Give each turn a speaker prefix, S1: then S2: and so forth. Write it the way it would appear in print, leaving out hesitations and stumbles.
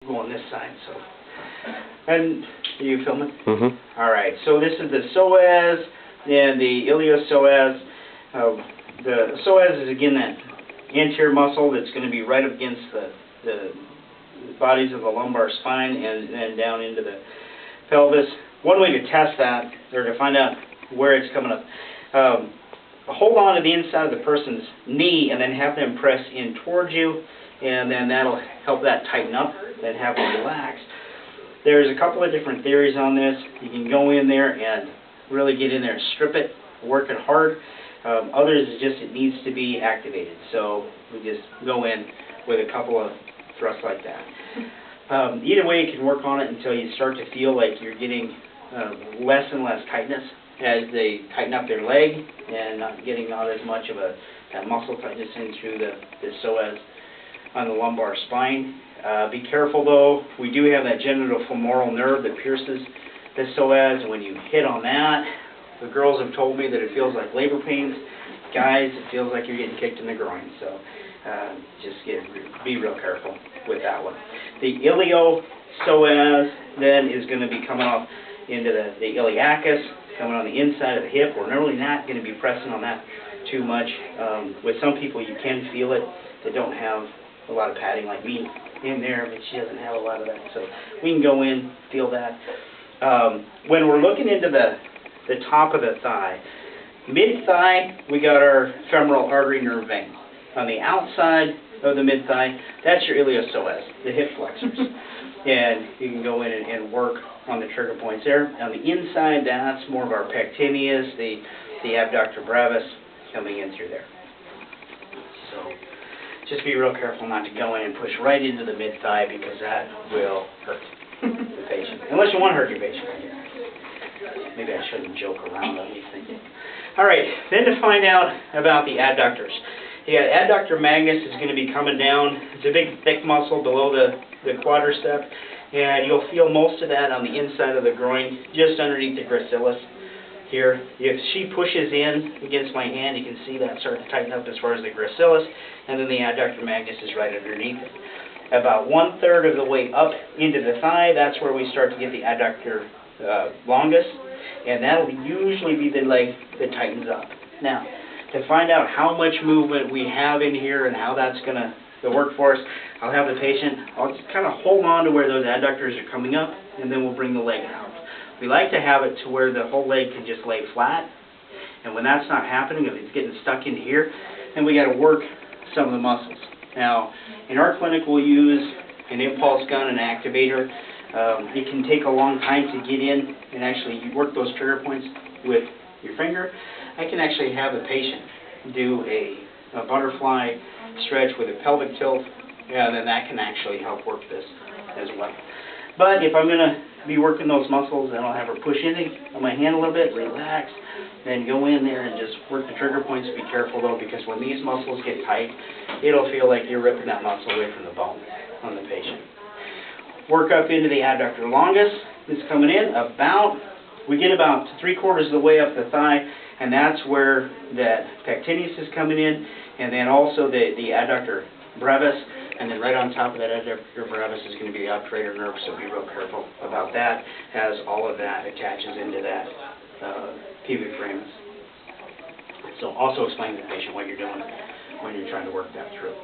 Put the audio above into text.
S1: go on this side. So, and are you filming?
S2: Mm-hmm.
S1: All right. So this is the psoas and the iliopsoas. The psoas is again that anterior muscle that's going to be right up against the bodies of the lumbar spine and down into the pelvis. One way to test that, or to find out where it's coming up, hold on to the inside of the person's knee and then have them press in towards you, and then that'll help that tighten up and have them relax. There's a couple of different theories on this. You can go in there and really get in there and strip it, work it hard. Others is just it needs to be activated. So we just go in with a couple of thrusts like that. Either way, you can work on it until you start to feel like you're getting less and less tightness as they tighten up their leg and not getting as much of that muscle tightness in through the psoas on the lumbar spine. Be careful though, we do have that genitofemoral nerve that pierces the psoas, and when you hit on that, the girls have told me that it feels like labor pains. Guys, it feels like you're getting kicked in the groin. So just be real careful with that one. The iliopsoas then is going to be coming off into the iliacus, coming on the inside of the hip. We're really not going to be pressing on that too much. With some people, you can feel it. They don't have a lot of padding like me in there, but she doesn't have a lot of that. So we can go in, feel that. When we're looking into the top of the thigh, mid-thigh, we got our femoral artery nerve vein. On the outside of the mid-thigh, that's your iliopsoas, the hip flexors. And you can go in and work on the trigger points there. On the inside, that's more of our pectineus, the abductor brevis coming in through there. So just be real careful not to go in and push right into the mid-thigh, because that will hurt the patient. Unless you want to hurt your patient. Maybe I shouldn't joke around on these things. All right, then to find out about the adductors. Yeah, adductor magnus is going to be coming down. It's a big, thick muscle below the quadricep, and you'll feel most of that on the inside of the groin, just underneath the gracilis here. If she pushes in against my hand, you can see that start to tighten up as far as the gracilis, and then the adductor magnus is right underneath it. About 1/3 of the way up into the thigh, that's where we start to get the adductor longus, and that will usually be the leg that tightens up. Now, to find out how much movement we have in here and how that's going to work for us, I'll have the patient, I'll just kind of hold on to where those adductors are coming up, and then we'll bring the leg out. We like to have it to where the whole leg can just lay flat, and when that's not happening, if it's getting stuck in here, then we got to work some of the muscles. Now, in our clinic, we'll use an impulse gun, an activator. It can take a long time to get in and actually work those trigger points with your finger. I can actually have the patient do a butterfly stretch with a pelvic tilt, and then that can actually help work this as well. But if I'm going to be working those muscles, then I'll have her push in on my hand a little bit, relax, then go in there and just work the trigger points. Be careful though, because when these muscles get tight, it'll feel like you're ripping that muscle away from the bone on the patient. Work up into the adductor longus. It's coming in we get about 3/4 of the way up the thigh, and that's where that pectineus is coming in, and then also the adductor brevis, and then right on top of that adductor brevis is going to be the obturator nerve, so be real careful about that, as all of that attaches into that pubic frames. So also explain to the patient what you're doing when you're trying to work that through.